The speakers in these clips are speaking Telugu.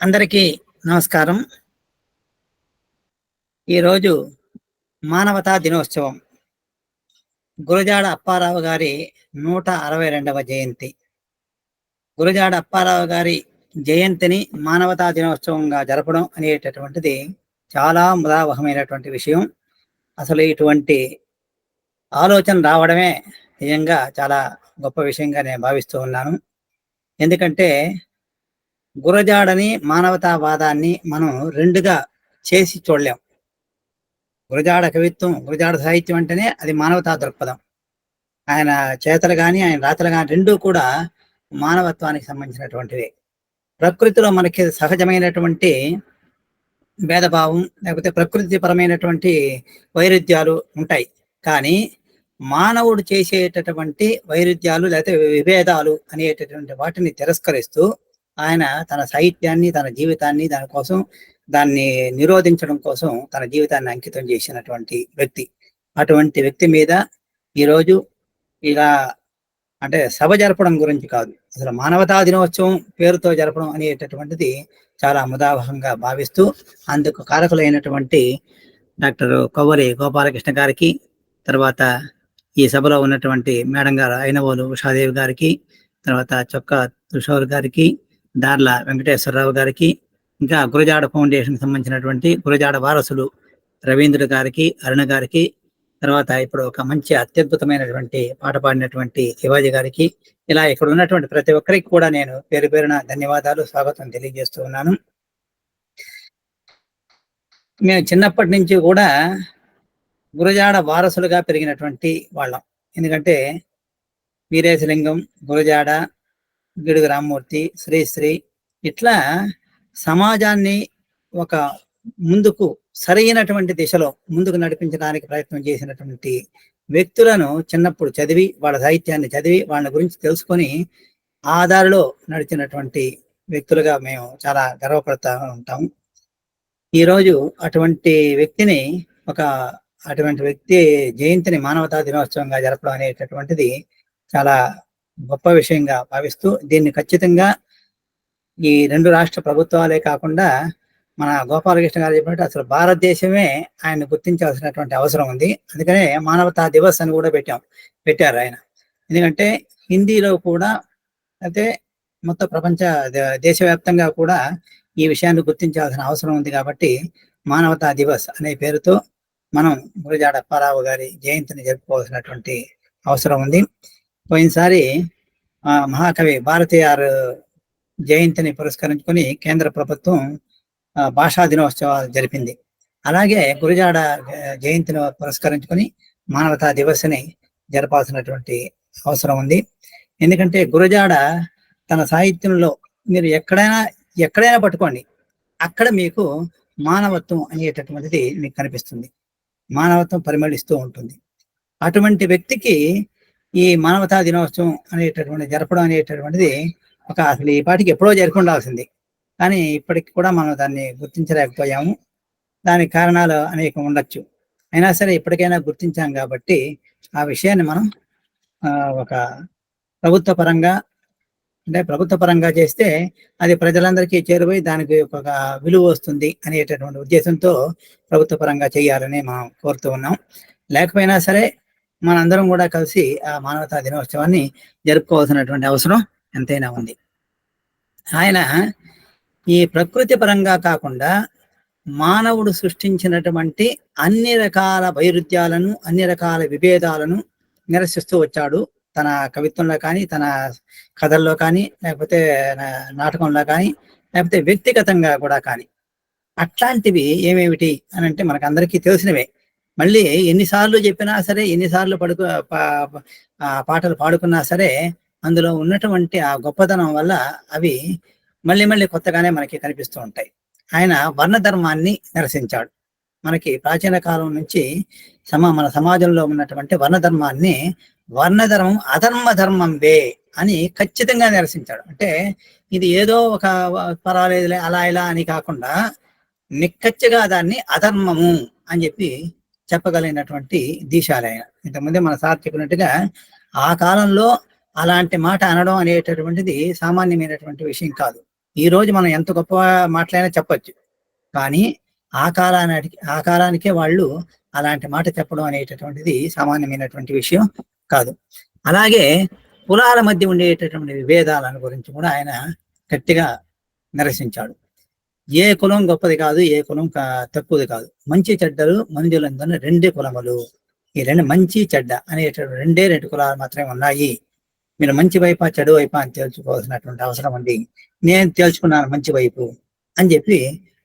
అందరికీ నమస్కారం. ఈరోజు మానవతా దినోత్సవం. గురజాడ అప్పారావు గారి 162వ జయంతి. గురజాడ అప్పారావు గారి జయంతిని మానవతా దినోత్సవంగా జరపడం అనేటటువంటిది చాలా ముదావహమైనటువంటి విషయం. అసలు ఇటువంటి ఆలోచన రావడమే నిజంగా చాలా గొప్ప విషయంగా నేను భావిస్తూ ఉన్నాను. ఎందుకంటే గురజాడని, మానవతావాదాన్ని మనం రెండుగా చేసి చూడలేం. గురజాడ కవిత్వం, గురజాడ సాహిత్యం అంటేనే అది మానవతా దృక్పథం. ఆయన చేతలు గాని, ఆయన రాతలు గాని రెండూ కూడా మానవత్వానికి సంబంధించినటువంటివే. ప్రకృతిలో మనకి సహజమైనటువంటి భేదభావం లేకపోతే ప్రకృతి పరమైనటువంటి వైరుధ్యాలు ఉంటాయి. కానీ మానవుడు చేసేటటువంటి వైరుధ్యాలు లేకపోతే విభేదాలు అనేటటువంటి వాటిని తిరస్కరిస్తూ ఆయన తన సాహిత్యాన్ని, తన జీవితాన్ని దానికోసం దాన్ని నిరోధించడం కోసం తన జీవితాన్ని అంకితం చేసినటువంటి వ్యక్తి. అటువంటి వ్యక్తి మీద ఈరోజు ఇలా అంటే సభ జరపడం గురించి కాదు, అసలు మానవతా దినోత్సవం పేరుతో జరపడం అనేటటువంటిది చాలా ముదావహంగా భావిస్తూ అందుకు కారకులైనటువంటి డాక్టర్ కొవ్వరి గోపాలకృష్ణ గారికి, తర్వాత ఈ సభలో ఉన్నటువంటి మేడం గారు అయినవోలు ఉషాదేవి గారికి, తర్వాత చొక్కా తుషోర్ గారికి, దార్ల వెంకటేశ్వరరావు గారికి, ఇంకా గురజాడ ఫౌండేషన్ సంబంధించినటువంటి గురజాడ వారసులు రవీంద్ర గారికి, అరుణ గారికి, తర్వాత ఇప్పుడు ఒక మంచి అత్యద్భుతమైనటువంటి పాట పాడినటువంటి శివాజీ గారికి, ఇలా ఇక్కడ ఉన్నటువంటి ప్రతి ఒక్కరికి కూడా నేను పేరు పేరున ధన్యవాదాలు, స్వాగతం తెలియజేస్తూ ఉన్నాను. మేము చిన్నప్పటి నుంచి కూడా గురజాడ వారసులుగా పెరిగినటువంటి వాళ్ళం. ఎందుకంటే వీరేశలింగం, గురజాడ, గిడుగు రామ్మూర్తి, శ్రీశ్రీ ఇట్లా సమాజాన్ని ఒక ముందుకు సరైనటువంటి దిశలో ముందుకు నడిపించడానికి ప్రయత్నం చేసినటువంటి వ్యక్తులను చిన్నప్పుడు చదివి, వాళ్ళ సాహిత్యాన్ని చదివి, వాళ్ళ గురించి తెలుసుకొని ఆ దారిలో నడిచినటువంటి వ్యక్తులుగా మేము చాలా గర్వపడుతూ ఉంటాం. ఈరోజు అటువంటి వ్యక్తిని అటువంటి వ్యక్తి జయంతిని మానవతా దినోత్సవంగా జరపడం అనేటటువంటిది చాలా గొప్ప విషయంగా భావిస్తూ దీన్ని ఖచ్చితంగా ఈ రెండు రాష్ట్ర ప్రభుత్వాలే కాకుండా మన గోపాలకృష్ణ గారు చెప్పినట్టు అసలు భారతదేశమే ఆయన గుర్తించాల్సినటువంటి అవసరం ఉంది. అందుకనే మానవతా దివస్ అని కూడా పెట్టారు ఆయన. ఎందుకంటే హిందీలో కూడా అయితే మొత్తం దేశవ్యాప్తంగా కూడా ఈ విషయాన్ని గుర్తించాల్సిన అవసరం ఉంది. కాబట్టి మానవతా దివస్ అనే పేరుతో మనం గురజాడ అప్పారావు గారి జయంతిని జరుపుకోవాల్సినటువంటి అవసరం ఉంది. పోయినసారి మహాకవి భారతీయార్ జయంతిని పురస్కరించుకొని కేంద్ర ప్రభుత్వం భాషా దినోత్సవాలు జరిపింది. అలాగే గురజాడ జయంతిని పురస్కరించుకొని మానవతా దివస్ని జరపాల్సినటువంటి అవసరం ఉంది. ఎందుకంటే గురజాడ తన సాహిత్యంలో మీరు ఎక్కడైనా పట్టుకోండి, అక్కడ మీకు మానవత్వం అనేటటువంటిది మీకు కనిపిస్తుంది, మానవత్వం పరిమళిస్తూ ఉంటుంది. అటువంటి వ్యక్తికి ఈ మానవతా దినోత్సవం అనేటటువంటి జరపడం అనేటటువంటిది అసలు ఈ పాటికి ఎప్పుడో జరుపుకుండాల్సింది. కానీ ఇప్పటికి కూడా మనం దాన్ని గుర్తించలేకపోయాము. దానికి కారణాలు అనేకం ఉండొచ్చు. అయినా సరే ఇప్పటికైనా గుర్తించాం కాబట్టి ఆ విషయాన్ని మనం ఒక ప్రభుత్వ పరంగా చేస్తే అది ప్రజలందరికీ చేరువై దానికి ఒక విలువ వస్తుంది అనేటటువంటి ఉద్దేశంతో ప్రభుత్వ పరంగా చేయాలని మనం కోరుతూ ఉన్నాం. లేకపోయినా సరే మనందరం కూడా కలిసి ఆ మానవతా దినోత్సవాన్ని జరుపుకోవాల్సినటువంటి అవసరం ఎంతైనా ఉంది. ఆయన ఈ ప్రకృతి పరంగా కాకుండా మానవుడు సృష్టించినటువంటి అన్ని రకాల వైరుధ్యాలను, అన్ని రకాల విభేదాలను నిరసిస్తూ వచ్చాడు. తన కవిత్వంలో కానీ, తన కథల్లో కానీ, లేకపోతే నాటకంలో కానీ, లేకపోతే వ్యక్తిగతంగా కూడా కానీ. అట్లాంటివి ఏమేమిటి అని అంటే మనకందరికీ తెలిసినవే. మళ్ళీ ఎన్నిసార్లు చెప్పినా సరే, ఎన్నిసార్లు పాటలు పాడుకున్నా సరే అందులో ఉన్నటువంటి ఆ గొప్పతనం వల్ల అవి మళ్ళీ మళ్ళీ కొత్తగానే మనకి కనిపిస్తూ ఉంటాయి. ఆయన వర్ణధర్మాన్ని నిరసించాడు. మనకి ప్రాచీన కాలం నుంచి మన సమాజంలో ఉన్నటువంటి వర్ణధర్మం అధర్మధర్మం వే అని ఖచ్చితంగా నిరసించాడు. అంటే ఇది ఏదో ఒక పర్వాలేదులే అలా ఇలా అని కాకుండా నిక్కచ్చిగా దాన్ని అధర్మము అని చెప్పి చెప్పగలిగినటువంటి దీశాలైన. ఇంతకుముందే మన సార్ చెప్పినట్టుగా ఆ కాలంలో అలాంటి మాట అనడం అనేటటువంటిది సామాన్యమైనటువంటి విషయం కాదు. ఈ రోజు మనం ఎంత గొప్ప మాటలైనా చెప్పొచ్చు. కానీ ఆ కాలానికే వాళ్ళు అలాంటి మాట చెప్పడం అనేటటువంటిది సామాన్యమైనటువంటి విషయం కాదు. అలాగే కులాల మధ్య ఉండేటటువంటి విభేదాలను గురించి కూడా ఆయన గట్టిగా నిరసించాడు. ఏ కులం గొప్పది కాదు, ఏ కులం తక్కువది కాదు. మంచి చెడ్డలు మనుజులందరూ రెండే కులములు. ఈ రెండు మంచి చెడ్డ అనేటటువంటి రెండు కులాలు మాత్రమే ఉన్నాయి. మీరు మంచి వైపా చెడు వైపా అని తేల్చుకోవాల్సినటువంటి అవసరం ఉంది. నేను తేల్చుకున్నాను మంచి వైపు అని చెప్పి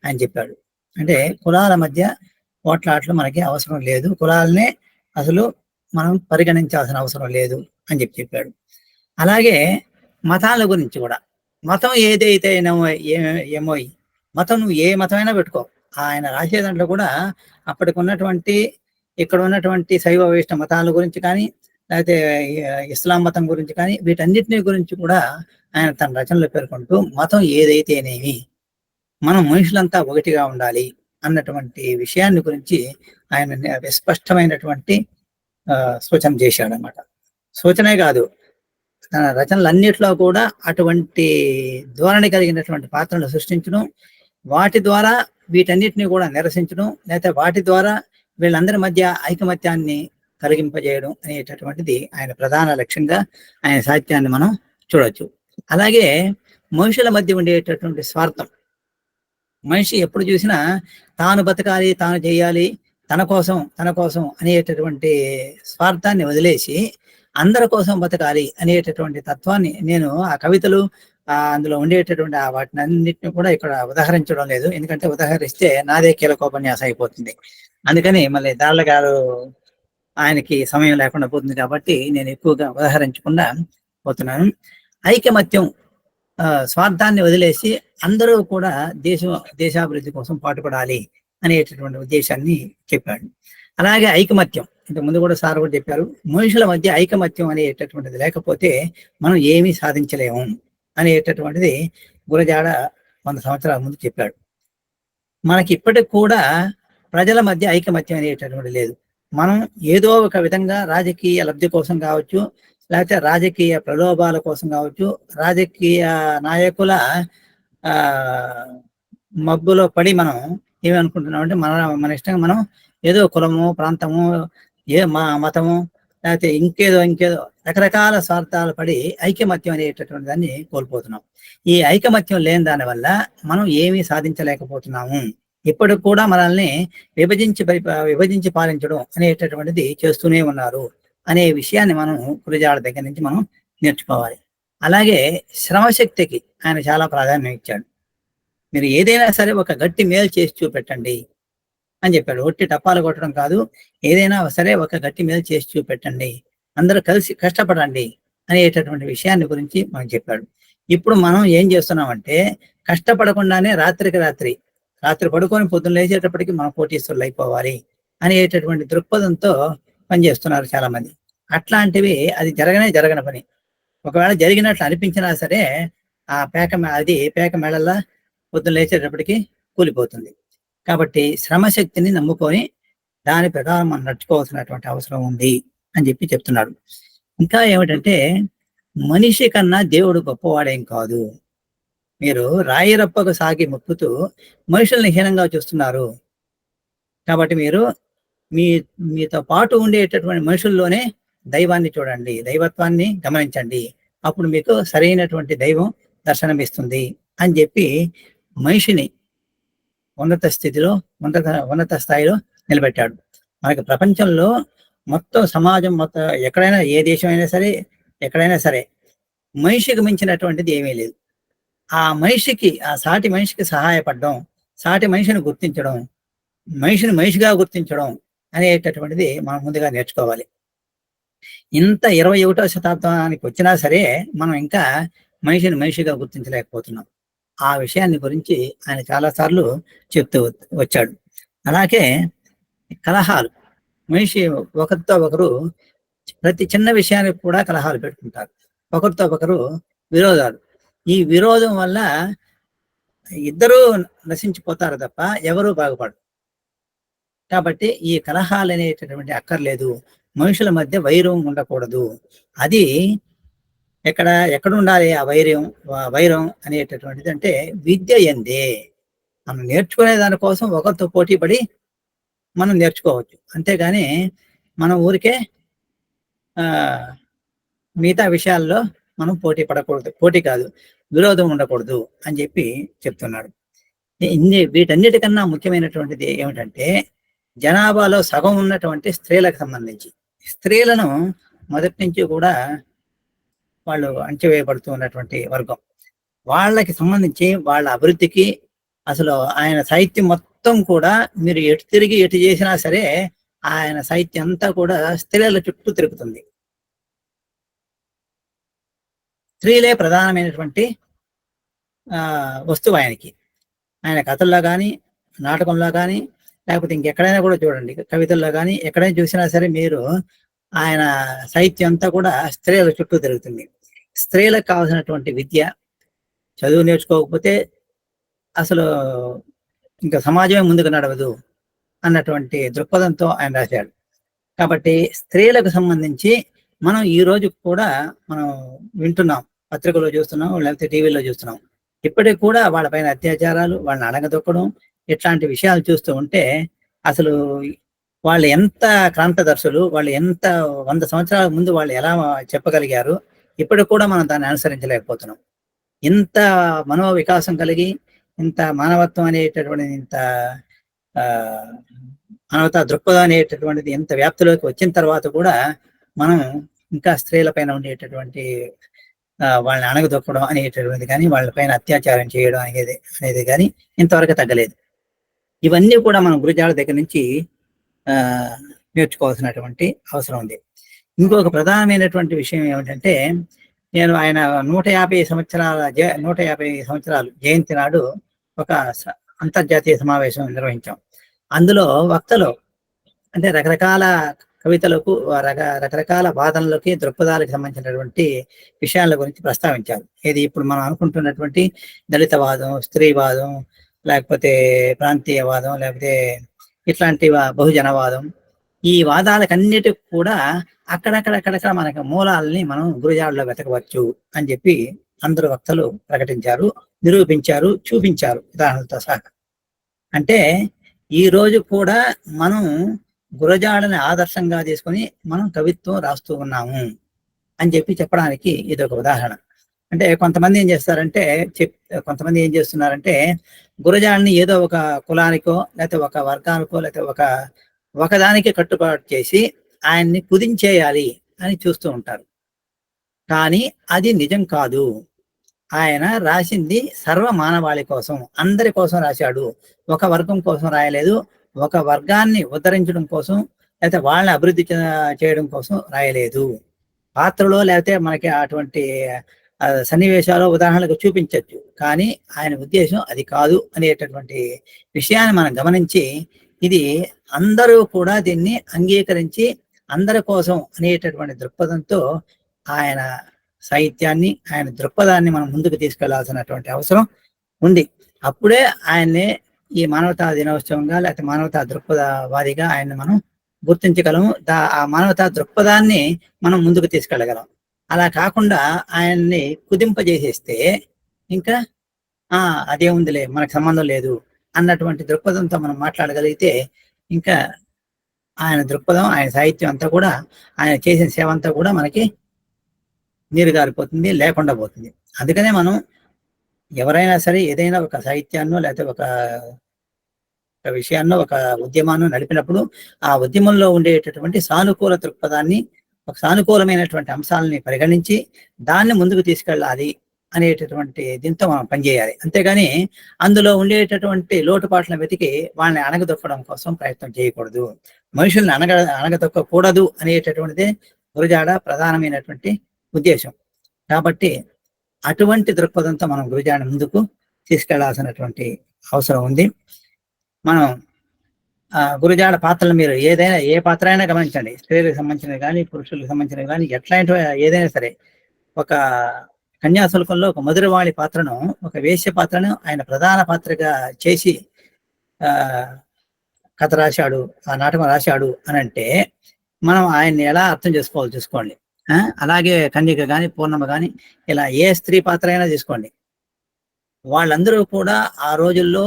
ఆయన చెప్పాడు. అంటే కులాల మధ్య పోట్లాట్లు మనకి అవసరం లేదు, కులాలనే అసలు మనం పరిగణించాల్సిన అవసరం లేదు అని చెప్పాడు. అలాగే మతాల గురించి కూడా, మతం ఏదైతే ఏమో మతం నువ్వు ఏ మతమైనా పెట్టుకో. ఆయన రాసే దాంట్లో కూడా అప్పటికి ఉన్నటువంటి ఇక్కడ ఉన్నటువంటి శైవ వైష్ణవ మతాల గురించి కానీ, లేకపోతే ఇస్లాం మతం గురించి కానీ, వీటన్నిటిని గురించి కూడా ఆయన తన రచనలో పేర్కొంటూ మతం ఏదైతేనేమి మనం మనుషులంతా ఒకటిగా ఉండాలి అన్నటువంటి విషయాన్ని గురించి ఆయన విస్పష్టమైనటువంటి సూచన చేశాడు అన్నమాట. సూచనే కాదు, తన రచనలన్నిట్లో కూడా అటువంటి ధోరణి కలిగినటువంటి పాత్రను సృష్టించడం, వాటి ద్వారా వీటన్నిటిని కూడా నిరసించడం, లేకపోతే వాటి ద్వారా వీళ్ళందరి మధ్య ఐకమత్యాన్ని కలిగింపజేయడం అనేటటువంటిది ఆయన ప్రధాన లక్ష్యంగా ఆయన సాహిత్యాన్ని మనం చూడొచ్చు. అలాగే మనుషుల మధ్య ఉండేటటువంటి స్వార్థం, మనిషి ఎప్పుడు చూసినా తాను బతకాలి, తాను చేయాలి, తన కోసం అనేటటువంటి స్వార్థాన్ని వదిలేసి అందరి కోసం బతకాలి అనేటటువంటి తత్వాన్ని నేను ఆ కవితలు అందులో ఉండేటటువంటి వాటిని అన్నింటినీ కూడా ఇక్కడ ఉదాహరించడం లేదు, ఎందుకంటే ఉదాహరిస్తే నాదే కీలకోపన్యాసం అయిపోతుంది. అందుకని మళ్ళీ దాళ్ళ గారు ఆయనకి సమయం లేకుండా పోతుంది కాబట్టి నేను ఎక్కువగా ఉదాహరించకుండా పోతున్నాను. ఐకమత్యం, స్వార్థాన్ని వదిలేసి అందరూ కూడా దేశాభివృద్ధి కోసం పాటుపడాలి అనేటటువంటి ఉద్దేశాన్ని చెప్పాడు. అలాగే ఐకమత్యం, ఇంతకు ముందు కూడా సార్ కూడా చెప్పారు, మనుషుల మధ్య ఐకమత్యం అనేటటువంటిది లేకపోతే మనం ఏమీ సాధించలేము అనేటటువంటిది గురజాడ 100 సంవత్సరాల ముందు చెప్పాడు. మనకి ఇప్పటికి కూడా ప్రజల మధ్య ఐకమత్యం అనేటటువంటి లేదు. మనం ఏదో ఒక విధంగా రాజకీయ లబ్ధి కోసం కావచ్చు, లేకపోతే రాజకీయ ప్రలోభాల కోసం కావచ్చు, రాజకీయ నాయకుల మబ్బులో పడి మనం ఏమనుకుంటున్నాం అంటే మన ఇష్టంగా మనం ఏదో కులము, ప్రాంతము, మతము, లేకపోతే ఇంకేదో రకరకాల స్వార్థాలు పడి ఐకమత్యం అనేటటువంటి దాన్ని కోల్పోతున్నాం. ఈ ఐకమత్యం లేని దాని వల్ల మనం ఏమీ సాధించలేకపోతున్నాము. ఇప్పటికి కూడా మనల్ని విభజించి పాలించడం అనేటటువంటిది చేస్తూనే ఉన్నారు అనే విషయాన్ని మనం గురజాడ దగ్గర నుంచి మనం నేర్చుకోవాలి. అలాగే శ్రమశక్తికి ఆయన చాలా ప్రాధాన్యం ఇచ్చాడు. మీరు ఏదైనా సరే ఒక గట్టి మేలు చేసి చూపెట్టండి అని చెప్పాడు. ఒట్టి టప్పాలు కొట్టడం కాదు, ఏదైనా సరే ఒక గట్టి మేలు చేసి చూపెట్టండి, అందరూ కలిసి కష్టపడండి అనేటటువంటి విషయాన్ని గురించి మనం చెప్పాడు. ఇప్పుడు మనం ఏం చేస్తున్నామంటే కష్టపడకుండానే రాత్రి పడుకొని పొద్దున్న లేచేటప్పటికి మనం కోటీశ్వరులు అయిపోవాలి అనేటటువంటి దృక్పథంతో పనిచేస్తున్నారు చాలా మంది. అట్లాంటివి అది జరగని పని. ఒకవేళ జరిగినట్లు అనిపించినా సరే ఆ పేక మెడల్లా పొద్దున్న లేచేటప్పటికి కూలిపోతుంది. కాబట్టి శ్రమశక్తిని నమ్ముకొని దాని ప్రకారం మనం నడుచుకోవాల్సినటువంటి అవసరం ఉంది అని చెప్తున్నాడు. ఇంకా ఏమిటంటే మనిషి కన్నా దేవుడు గొప్పవాడేం కాదు. మీరు రాయిరప్పకు సాగి మొక్కుతూ మనుషుల్ని హీనంగా చూస్తున్నారు. కాబట్టి మీరు మీతో పాటు ఉండేటటువంటి మనుషుల్లోనే దైవాన్ని చూడండి, దైవత్వాన్ని గమనించండి, అప్పుడు మీకు సరైనటువంటి దైవం దర్శనమిస్తుంది అని చెప్పి మనిషిని ఉన్నత స్థాయిలో నిలబెట్టాడు. మనకి ప్రపంచంలో మొత్తం సమాజం ఎక్కడైనా, ఏ దేశమైనా సరే, ఎక్కడైనా సరే మనిషికి మించినటువంటిది ఏమీ లేదు. ఆ సాటి మనిషికి సహాయపడడం, సాటి మనిషిని గుర్తించడం, మనిషిగా గుర్తించడం అనేటటువంటిది మనం ముందుగా నేర్చుకోవాలి. ఇంత 21వ శతాబ్దానికి వచ్చినా సరే మనం ఇంకా మనిషిగా గుర్తించలేకపోతున్నాం. ఆ విషయాన్ని గురించి ఆయన చాలాసార్లు చెప్తూ వచ్చాడు. అలాగే కలహాలు, మనిషి ఒకరితో ఒకరు ప్రతి చిన్న విషయానికి కూడా కలహాలు పెట్టుకుంటారు, ఒకరితో ఒకరు విరోధాలు. ఈ విరోధం వల్ల ఇద్దరూ నశించిపోతారు తప్ప ఎవరూ బాగుపడరు. కాబట్టి ఈ కలహాలు అనేటటువంటి అక్కర్లేదు, మనుషుల మధ్య వైరం ఉండకూడదు. అది ఎక్కడ ఎక్కడ ఉండాలి ఆ వైర్యం, వైరం అనేటటువంటిది అంటే విద్య ఎందే. మనం నేర్చుకునే దానికోసం ఒకరితో పోటీ పడి మనం నేర్చుకోవచ్చు. అంతేగాని మనం ఊరికే ఆహ్, మిగతా విషయాల్లో మనం పోటీ పడకూడదు. పోటీ కాదు, విరోధం ఉండకూడదు అని చెప్పి చెప్తున్నాడు. వీటన్నిటికన్నా ముఖ్యమైనటువంటిది ఏమిటంటే, జనాభాలో సగం ఉన్నటువంటి స్త్రీలకు సంబంధించి. స్త్రీలను మొదటి నుంచి కూడా వాళ్ళు అణచివేయబడుతూ ఉన్నటువంటి వర్గం. వాళ్ళకి సంబంధించి వాళ్ళ అభివృద్ధికి అసలు ఆయన సాహిత్యం మొత్తం కూడా మీరు ఎటు తిరిగి ఎటు చేసినా సరే, ఆయన సాహిత్యం అంతా కూడా స్త్రీల చుట్టూ తిరుగుతుంది. స్త్రీలే ప్రధానమైనటువంటి వస్తువు ఆయనకి. ఆయన కథల్లో గాని, నాటకంలో గాని, లేకపోతే ఇంకెక్కడైనా కూడా చూడండి. కవితల్లో గాని, ఎక్కడైనా చూసినా సరే మీరు ఆయన సాహిత్యం అంతా కూడా స్త్రీల చుట్టూ తిరుగుతుంది. స్త్రీలకు కావాల్సినటువంటి విద్య, చదువు నేర్చుకోకపోతే అసలు ఇంకా సమాజమే ముందుకు నడవదు అన్నటువంటి దృక్పథంతో ఆయన రాశాడు. కాబట్టి స్త్రీలకు సంబంధించి మనం ఈ రోజు కూడా మనం వింటున్నాం. పత్రికలో చూస్తున్నాం, లేకపోతే టీవీలో చూస్తున్నాం. ఇప్పటికి కూడా వాళ్ళపైన అత్యాచారాలు, వాళ్ళని అణగదొక్కడం, ఇట్లాంటి విషయాలు చూస్తూ ఉంటే అసలు వాళ్ళు ఎంత క్రాంతదర్శులు, వాళ్ళు ఎంత 100 సంవత్సరాల ముందు వాళ్ళు ఎలా చెప్పగలిగారు, ఇప్పటికి కూడా మనం దాన్ని అనుసరించలేకపోతున్నాం. ఇంత మనోవికాసం కలిగి, ఇంత మానవత్వం అనేటటువంటిది, ఇంత ఆహ్, మానవతా దృక్పథం అనేటటువంటిది ఇంత వ్యాప్తిలోకి వచ్చిన తర్వాత కూడా మనం ఇంకా స్త్రీల పైన ఉండేటటువంటి వాళ్ళని అణగదొక్కడం అనేటటువంటిది కానీ, వాళ్ళ పైన అత్యాచారం చేయడం అనేది అనేది కానీ ఇంతవరకు తగ్గలేదు. ఇవన్నీ కూడా మనం గురజాడ దగ్గర నుంచి ఆహ్, నేర్చుకోవాల్సినటువంటి అవసరం ఉంది. ఇంకొక ప్రధానమైనటువంటి విషయం ఏమిటంటే, నేను ఆయన 150 సంవత్సరాల 150 సంవత్సరాలు జయంతి నాడు ఒక అంతర్జాతీయ సమావేశం నిర్వహించాం. అందులో వక్తలు అంటే రకరకాల కవితలకు రకరకాల వాదనలకి, దృక్పథాలకు సంబంధించినటువంటి విషయాల గురించి ప్రస్తావించారు. ఇది ఇప్పుడు మనం అనుకుంటున్నటువంటి దళితవాదం, స్త్రీవాదం, లేకపోతే ప్రాంతీయవాదం, లేకపోతే ఇట్లాంటి బహుజనవాదం. ఈ వాదాలకన్నిటికి కూడా అక్కడక్కడ మనకి మూలాలని మనం గురజాడలో వెతకవచ్చు అని చెప్పి అందరూ వక్తలు ప్రకటించారు, నిరూపించారు, చూపించారు ఉదాహరణలతో సహా. అంటే ఈ రోజు కూడా మనం గురజాడని ఆదర్శంగా తీసుకొని మనం కవిత్వం రాస్తూ ఉన్నాము అని చెప్పి చెప్పడానికి ఇది ఒక ఉదాహరణ. అంటే కొంతమంది ఏం చేస్తారంటే కొంతమంది ఏం చేస్తున్నారంటే గురజాడని ఏదో ఒక కులానికో, లేకపోతే ఒక వర్గానికో, లేకపోతే ఒకదానికి కట్టుబాటు చేసి ఆయన్ని కుదించేయాలి అని చూస్తూ ఉంటారు. కానీ అది నిజం కాదు. ఆయన రాసింది సర్వ మానవాళి కోసం, అందరి కోసం రాశాడు. ఒక వర్గం కోసం రాయలేదు. ఒక వర్గాన్ని ఉద్ధరించడం కోసం, లేకపోతే వాళ్ళని అభివృద్ధి చేయడం కోసం రాయలేదు. పాత్రలో లేకపోతే మనకి అటువంటి సన్నివేశాలు ఉదాహరణకు చూపించవచ్చు. కానీ ఆయన ఉద్దేశం అది కాదు అనేటటువంటి విషయాన్ని మనం గమనించి, ఇది అందరూ కూడా దీన్ని అంగీకరించి అందరి కోసం అనేటటువంటి దృక్పథంతో ఆయన సాహిత్యాన్ని, ఆయన దృక్పథాన్ని మనం ముందుకు తీసుకెళ్లాల్సినటువంటి అవసరం ఉంది. అప్పుడే ఆయన్ని ఈ మానవతా దినోత్సవంగా, లేకపోతే మానవతా దృక్పథవాదిగా ఆయన్ని మనం గుర్తించగలము. ఆ మానవతా దృక్పథాన్ని మనం ముందుకు తీసుకెళ్ళగలం. అలా కాకుండా ఆయన్ని కుదింపజేసేస్తే ఇంకా అదేముందిలే మనకు సంబంధం లేదు అన్నటువంటి దృక్పథంతో మనం మాట్లాడగలిగితే ఇంకా ఆయన దృక్పథం, ఆయన సాహిత్యం అంతా కూడా, ఆయన చేసిన సేవ అంతా కూడా మనకి నీరు గారిపోతుంది, లేకుండా పోతుంది. అందుకనే మనం ఎవరైనా సరే ఏదైనా ఒక సాహిత్యాన్నో, లేకపోతే ఒక విషయాన్నో, ఒక ఉద్యమాన్ని నడిపినప్పుడు ఆ ఉద్యమంలో ఉండేటటువంటి సానుకూల దృక్పథాన్ని, ఒక సానుకూలమైనటువంటి అంశాలని పరిగణించి దాన్ని ముందుకు తీసుకెళ్ళాలి అనేటటువంటి దీంతో మనం పనిచేయాలి. అంతేగాని అందులో ఉండేటటువంటి లోటుపాట్లను వెతికి వాళ్ళని అణగదొక్కడం కోసం ప్రయత్నం చేయకూడదు. మనుషుల్ని అణగదొక్కకూడదు అనేటటువంటిదే గురజాడ ప్రధానమైనటువంటి ఉద్దేశం. కాబట్టి అటువంటి దృక్పథంతో మనం గురజాడ ముందుకు తీసుకెళ్లాల్సినటువంటి అవసరం ఉంది. మనం గురజాడ పాత్రలు మీరు ఏదైనా ఏ పాత్ర అయినా గమనించండి. స్త్రీలకు సంబంధించినవి కానీ, పురుషులకు సంబంధించినవి కానీ, ఎట్లాంటి ఏదైనా సరే, ఒక కన్యాశుల్కంలో ఒక మధురవాణి పాత్రను, ఒక వేశ్య పాత్రను ఆయన ప్రధాన పాత్రగా చేసి కథ రాశాడు, ఆ నాటకం రాశాడు అని అంటే మనం ఆయన్ని ఎలా అర్థం చేసుకోవాలి చూసుకోండి. అలాగే కన్యక కానీ, పూర్ణమ కానీ, ఇలా ఏ స్త్రీ పాత్ర అయినా తీసుకోండి. వాళ్ళందరూ కూడా ఆ రోజుల్లో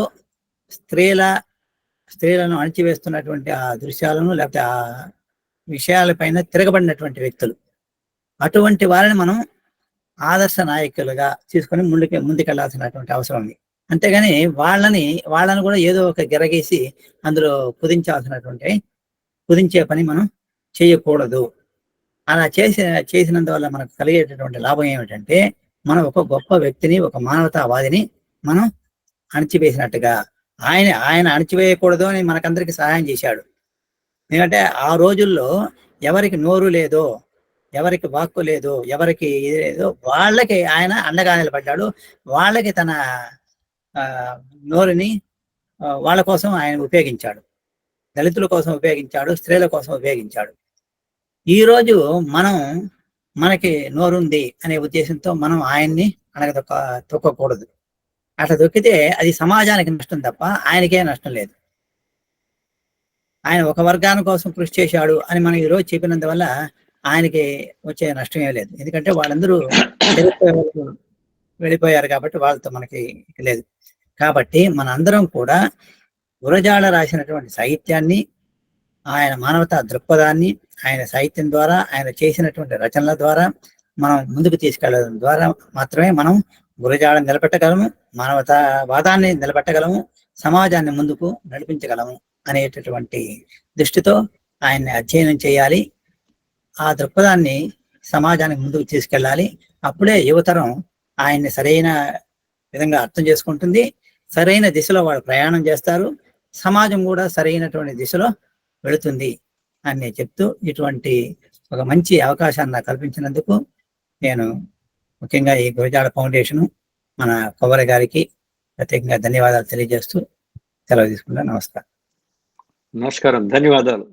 స్త్రీల స్త్రీలను అణిచివేస్తున్నటువంటి ఆ దృశ్యాలను, లేకపోతే ఆ విషయాలపైన తిరగబడినటువంటి వ్యక్తులు. అటువంటి వారిని మనం ఆదర్శ నాయకులుగా తీసుకొని ముందుకెళ్లాల్సినటువంటి అవసరం ఉంది. అంతేగాని వాళ్ళని కూడా ఏదో ఒక గిరగీసి అందులో కుదించే పని మనం చేయకూడదు. అలా చేసినందువల్ల మనకు కలిగేటటువంటి లాభం ఏమిటంటే, మనం ఒక గొప్ప వ్యక్తిని, ఒక మానవతావాదిని మనం అణిచివేసినట్టుగా. ఆయన అణిచివేయకూడదు అని మనకందరికి సహాయం చేశాడు. ఎందుకంటే ఆ రోజుల్లో ఎవరికి నోరు లేదో, ఎవరికి వాక్కు లేదో, ఎవరికి ఇది లేదో వాళ్ళకి ఆయన అండగా నిలబడ్డాడు. వాళ్ళకి తన నోరుని వాళ్ళ కోసం ఆయన ఉపయోగించాడు. దళితుల కోసం ఉపయోగించాడు, స్త్రీల కోసం ఉపయోగించాడు. ఈరోజు మనకి నోరుంది అనే ఉద్దేశంతో మనం ఆయన్ని తొక్కకూడదు. అట్లా దొక్కితే అది సమాజానికి నష్టం తప్ప ఆయనకే నష్టం లేదు. ఆయన ఒక వర్గాని కోసం కృషి చేశాడు అని మనం ఈరోజు చెప్పినందువల్ల ఆయనకి వచ్చే నష్టమే లేదు. ఎందుకంటే వాళ్ళందరూ వెళ్ళిపోయారు కాబట్టి వాళ్ళతో మనకి లేదు. కాబట్టి మనందరం కూడా గురజాడ రాసినటువంటి సాహిత్యాన్ని, ఆయన మానవతా దృక్పథాన్ని, ఆయన సాహిత్యం ద్వారా, ఆయన చేసినటువంటి రచనల ద్వారా మనం ముందుకు తీసుకెళ్లడం ద్వారా మాత్రమే మనం గురజాడను నిలబెట్టగలము, మానవతావాదాన్ని నిలబెట్టగలము, సమాజాన్ని ముందుకు నడిపించగలము అనేటటువంటి దృష్టితో ఆయన్ని అధ్యయనం చేయాలి. ఆ దృక్పథాన్ని సమాజానికి ముందుకు తీసుకెళ్ళాలి. అప్పుడే యువతరం ఆయన్ని సరైన విధంగా అర్థం చేసుకుంటుంది. సరైన దిశలో వాళ్ళు ప్రయాణం చేస్తారు. సమాజం కూడా సరైనటువంటి దిశలో వెళుతుంది అని చెప్తూ, ఇటువంటి ఒక మంచి అవకాశాన్ని నాకు కల్పించినందుకు నేను ముఖ్యంగా ఈ గురజాడ ఫౌండేషను, మన కొవ్వరి గారికి ప్రత్యేకంగా ధన్యవాదాలు తెలియజేస్తూ సెలవు తీసుకుంటా. నమస్కారం. ధన్యవాదాలు.